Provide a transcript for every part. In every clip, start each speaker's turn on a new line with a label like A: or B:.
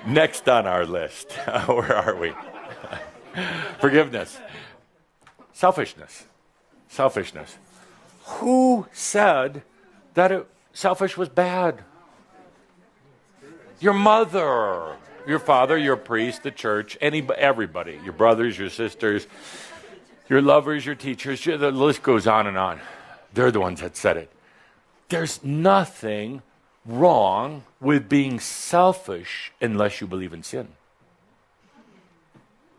A: Next on our list, where are we? Forgiveness. Selfishness. Selfishness. Who said that selfish was bad? Your mother, your father, your priest, the church, everybody, your brothers, your sisters, your lovers, your teachers, the list goes on and on. They're the ones that said it. There's nothing wrong with being selfish unless you believe in sin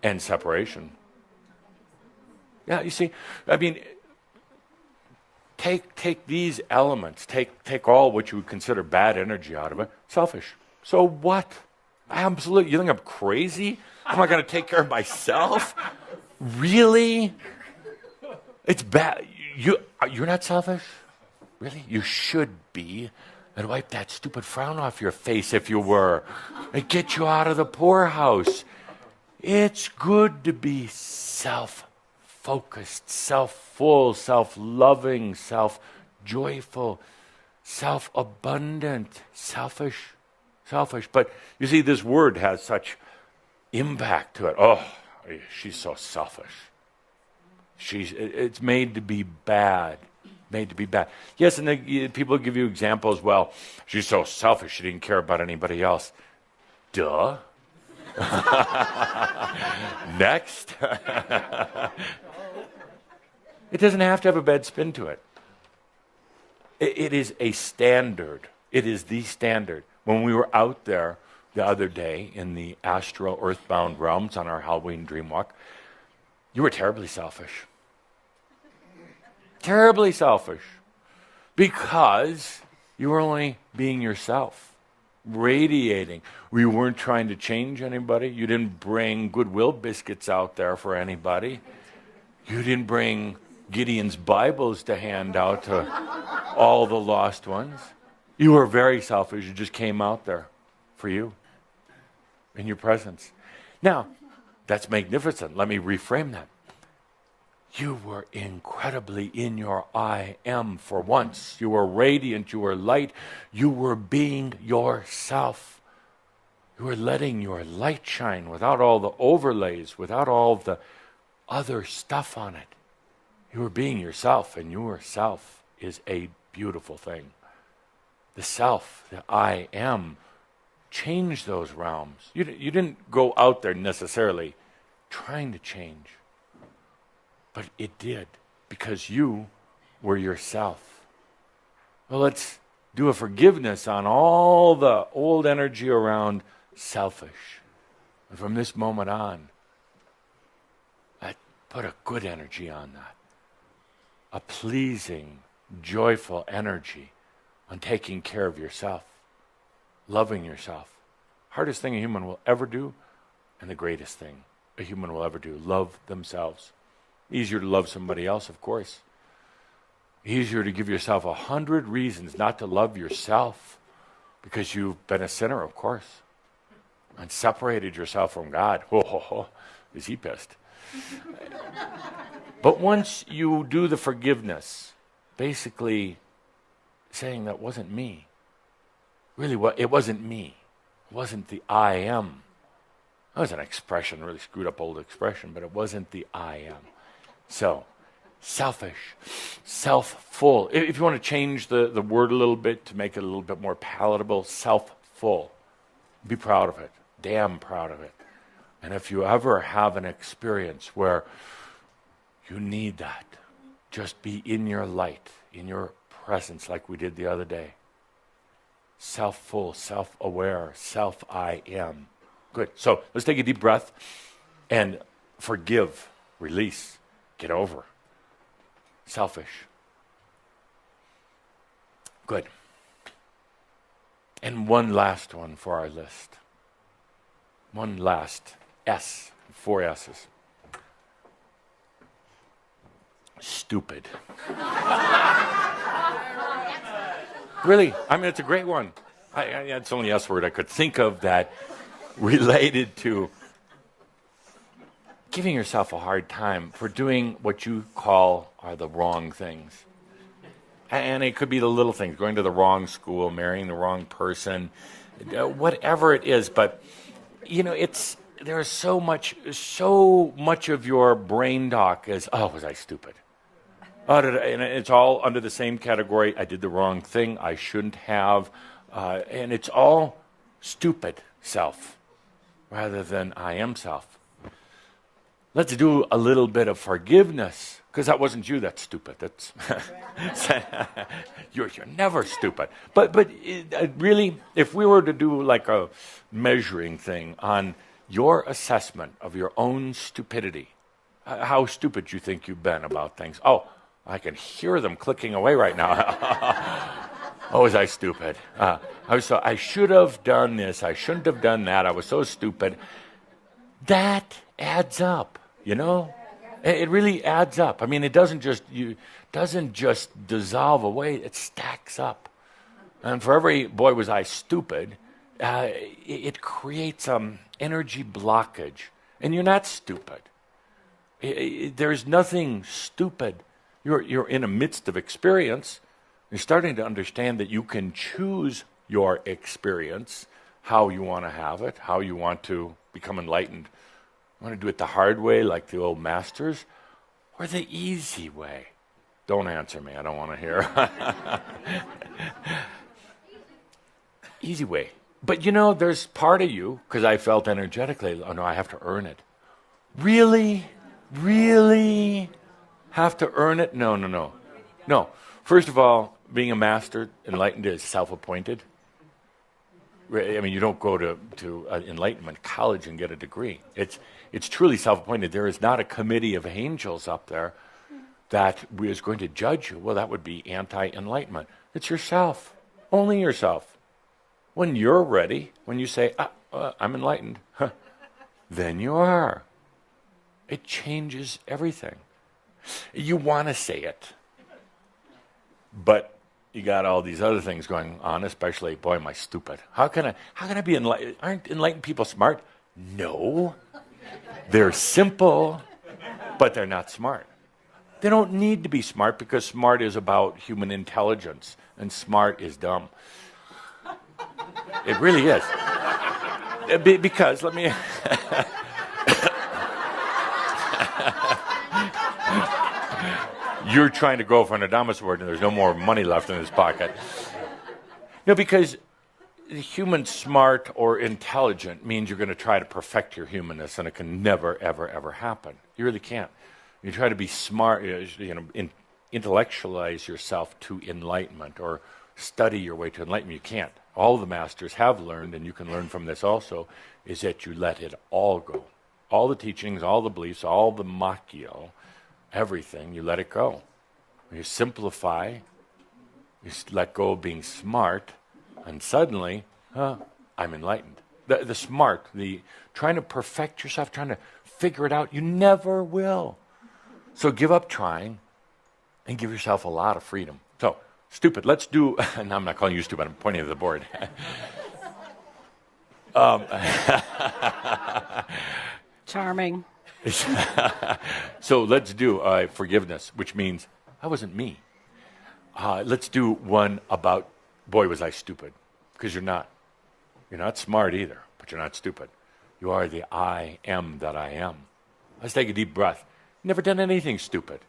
A: and separation. Yeah, you see, I mean, take these elements, take all what you would consider bad energy out of it, selfish. So what? Absolutely. You think I'm crazy? I'm not going to take care of myself? Really? It's bad. You're not selfish? Really? You should be. And wipe that stupid frown off your face if you were. And get you out of the poorhouse. It's good to be self-focused, self-full, self-loving, self-joyful, self-abundant, selfish. But you see, this word has such impact to it. Oh, she's so selfish. It's made to be bad. Made to be bad. Yes, and people give you examples. Well, she's so selfish, she didn't care about anybody else. Duh. Next. It doesn't have to have a bad spin to it. It is a standard. It is the standard. When we were out there the other day in the astral earthbound realms on our Halloween dream walk, you were terribly selfish. Terribly selfish. Because you were only being yourself, radiating. We weren't trying to change anybody. You didn't bring Goodwill biscuits out there for anybody. You didn't bring Gideon's Bibles to hand out to all the lost ones. You were very selfish. You just came out there for you, in your presence. Now, that's magnificent. Let me reframe that. You were incredibly in your I am for once. You were radiant. You were light. You were being yourself. You were letting your light shine without all the overlays, without all the other stuff on it. You were being yourself, and yourself is a beautiful thing. The self, the I am, changed those realms. You didn't go out there necessarily trying to change. But it did, because you were yourself. Well, let's do a forgiveness on all the old energy around selfish. And from this moment on, I put a good energy on that. A pleasing, joyful energy on taking care of yourself, loving yourself. Hardest thing a human will ever do, and the greatest thing a human will ever do, love themselves. Easier to love somebody else, of course. Easier to give yourself 100 reasons not to love yourself because you've been a sinner, of course, and separated yourself from God. Is he pissed? But once you do the forgiveness, basically saying that wasn't me. Really, it wasn't me. It wasn't the I am. That was an expression, really screwed up old expression, but it wasn't the I am. So, selfish, self-full. If you want to change the word a little bit to make it a little bit more palatable, self-full. Be proud of it. Damn proud of it. And if you ever have an experience where you need that, just be in your light, in your presence like we did the other day. Self-full, self-aware, self-I am. Good. So let's take a deep breath and forgive, release, get over. Selfish. Good. And one last one for our list. One last S, 4 S's. Stupid. Really, I mean, it's a great one. It's the only S word I could think of that related to giving yourself a hard time for doing what you call are the wrong things. And it could be the little things, going to the wrong school, marrying the wrong person, whatever it is. But there's so much of your brain talk is, oh, was I stupid? And it's all under the same category. I did the wrong thing. I shouldn't have. And it's all stupid self rather than I am self. Let's do a little bit of forgiveness, because that wasn't you that's stupid. That's you're never stupid. But really, if we were to do like a measuring thing on your assessment of your own stupidity, how stupid you think you've been about things. Oh, I can hear them clicking away right now. Oh, was I stupid? I should have done this. I shouldn't have done that. I was so stupid. That adds up, It really adds up. I mean, it doesn't just dissolve away. It stacks up. And for every boy was I stupid, it creates energy blockage. And you're not stupid. There's nothing stupid. You're in the midst of experience. You're starting to understand that you can choose your experience, how you want to have it, how you want to become enlightened. You want to do it the hard way, like the old masters, or the easy way? Don't answer me. I don't want to hear. Easy way. But there's part of you, because I felt energetically, oh no, I have to earn it. Really? Really have to earn it? No. First of all, being a master, enlightened, is self-appointed. I mean, you don't go to enlightenment college and get a degree. It's truly self-appointed. There is not a committee of angels up there that is going to judge you. Well, that would be anti-enlightenment. It's yourself, only yourself. When you're ready, when you say, I'm enlightened, then you are. It changes everything. You want to say it, but you got all these other things going on, especially, boy, am I stupid. How can I be enlightened? Aren't enlightened people smart? No. They're simple, but they're not smart. They don't need to be smart, because smart is about human intelligence, and smart is dumb. It really is. Because, let me... You're trying to go for an Adamus award, and there's no more money left in his pocket. No, because human smart or intelligent means you're going to try to perfect your humanness, and it can never, ever, ever happen. You really can't. You try to be smart, intellectualize yourself to enlightenment, or study your way to enlightenment. You can't. All the masters have learned, and you can learn from this also, is that you let it all go. All the teachings, all the beliefs, all the machio, everything, you let it go. You simplify, you let go of being smart, and suddenly, I'm enlightened. The smart, the trying to perfect yourself, trying to figure it out, you never will. So give up trying and give yourself a lot of freedom. So, stupid, let's do, and I'm not calling you stupid, I'm pointing to the board.
B: Charming.
A: So let's do forgiveness, which means that wasn't me. Let's do one about, boy, was I stupid. Because you're not. You're not smart either, but you're not stupid. You are the I am that I am. Let's take a deep breath. Never done anything stupid.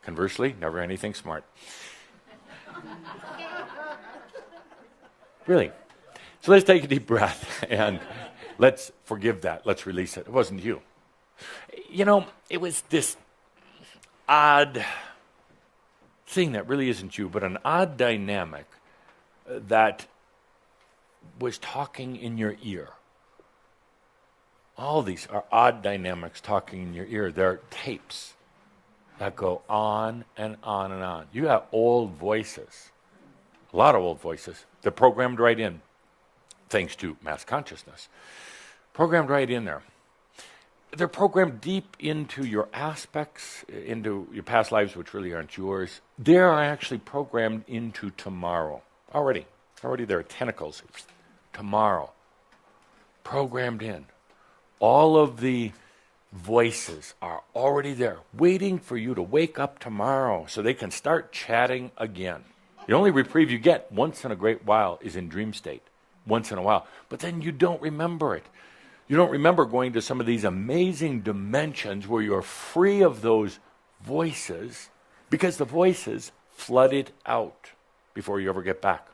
A: Conversely, never anything smart. Really. So let's take a deep breath and let's forgive that. Let's release it. It wasn't you. It was this odd thing that really isn't you, but an odd dynamic that was talking in your ear. All these are odd dynamics talking in your ear. They're tapes that go on and on and on. You have old voices, a lot of old voices. They're programmed right in, thanks to mass consciousness. Programmed right in there. They're programmed deep into your aspects, into your past lives, which really aren't yours. They are actually programmed into tomorrow. Already there are tentacles. Tomorrow. Programmed in. All of the voices are already there, waiting for you to wake up tomorrow so they can start chatting again. The only reprieve you get once in a great while is in dream state. Once in a while. But then you don't remember it. You don't remember going to some of these amazing dimensions where you're free of those voices because the voices flood it out before you ever get back.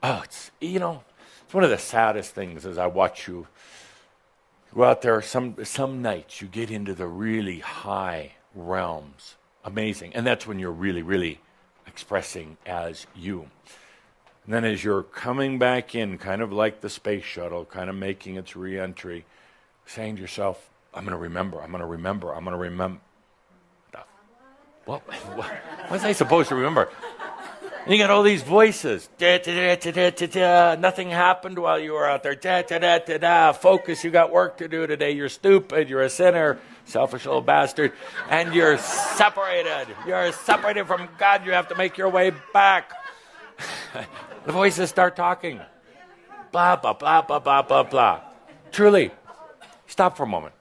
A: Oh, it's one of the saddest things as I watch you go out there. Some nights you get into the really high realms. Amazing. And that's when you're really, really expressing as you. And then as you're coming back in, kind of like the space shuttle, kind of making its re-entry, saying to yourself, I'm going to remember. What was I supposed to remember? And you got all these voices. Nothing happened while you were out there. Focus, you got work to do today. You're stupid. You're a sinner. Selfish little bastard. And you're separated. You're separated from God. You have to make your way back. The voices start talking. Blah, blah, blah, blah, blah, blah, blah. Truly, stop for a moment.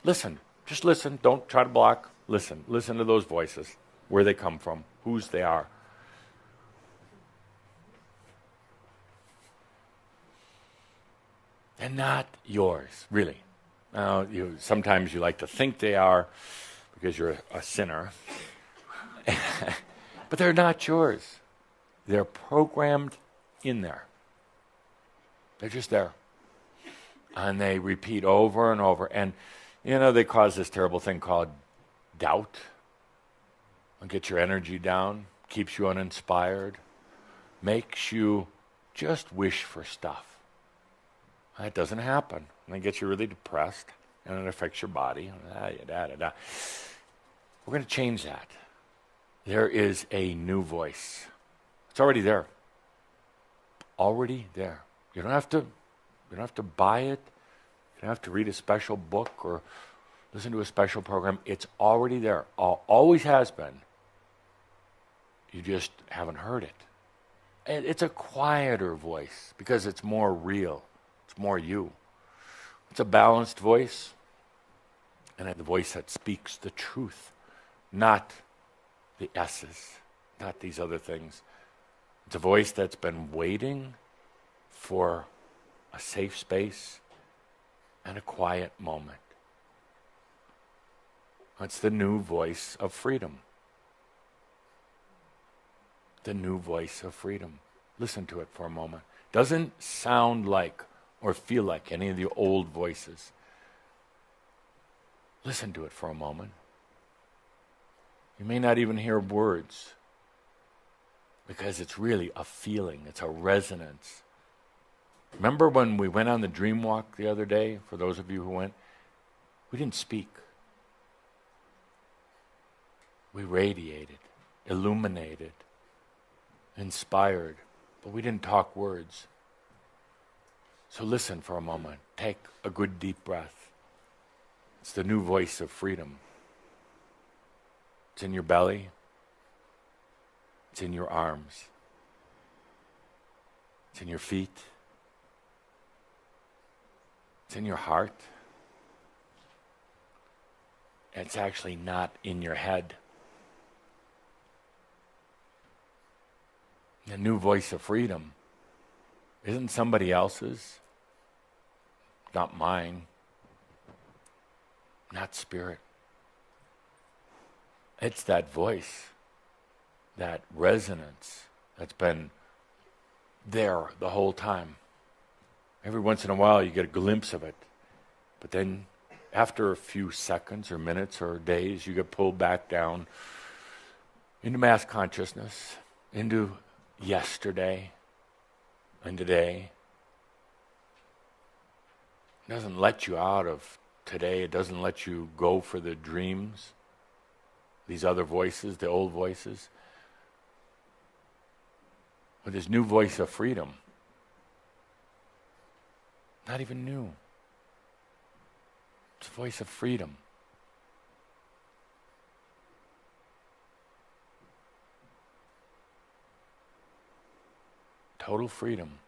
A: Listen. Just listen. Don't try to block. Listen. Listen to those voices. Where they come from. Whose they are. And not yours, really. Now, sometimes you like to think they are because you're a sinner. But they're not yours. They're programmed in there. They're just there. And they repeat over and over. And, they cause this terrible thing called doubt. And get your energy down, keeps you uninspired, makes you just wish for stuff. That doesn't happen. And it gets you really depressed, and it affects your body. We're going to change that. There is a new voice. It's already there. Already there. You don't have to buy it. You don't have to read a special book or listen to a special program. It's already there. Always has been. You just haven't heard it. And it's a quieter voice because it's more real. It's more you. It's a balanced voice, and the voice that speaks the truth, not the S's, not these other things. It's a voice that's been waiting for a safe space and a quiet moment. It's the new voice of freedom. The new voice of freedom. Listen to it for a moment. Doesn't sound like or feel like any of the old voices. Listen to it for a moment. You may not even hear words because it's really a feeling. It's a resonance. Remember when we went on the dream walk the other day, for those of you who went? We didn't speak. We radiated, illuminated, inspired, but we didn't talk words. So listen for a moment. Take a good deep breath. It's the new voice of freedom. It's in your belly. It's in your arms. It's in your feet. It's in your heart. It's actually not in your head. The new voice of freedom isn't somebody else's, not mine, not spirit. It's that voice, that resonance that's been there the whole time. Every once in a while you get a glimpse of it, but then after a few seconds or minutes or days, you get pulled back down into mass consciousness, into yesterday and today. It doesn't let you out of today. It doesn't let you go for the dreams, these other voices, the old voices. With this new voice of freedom, not even new. It's a voice of freedom. Total freedom.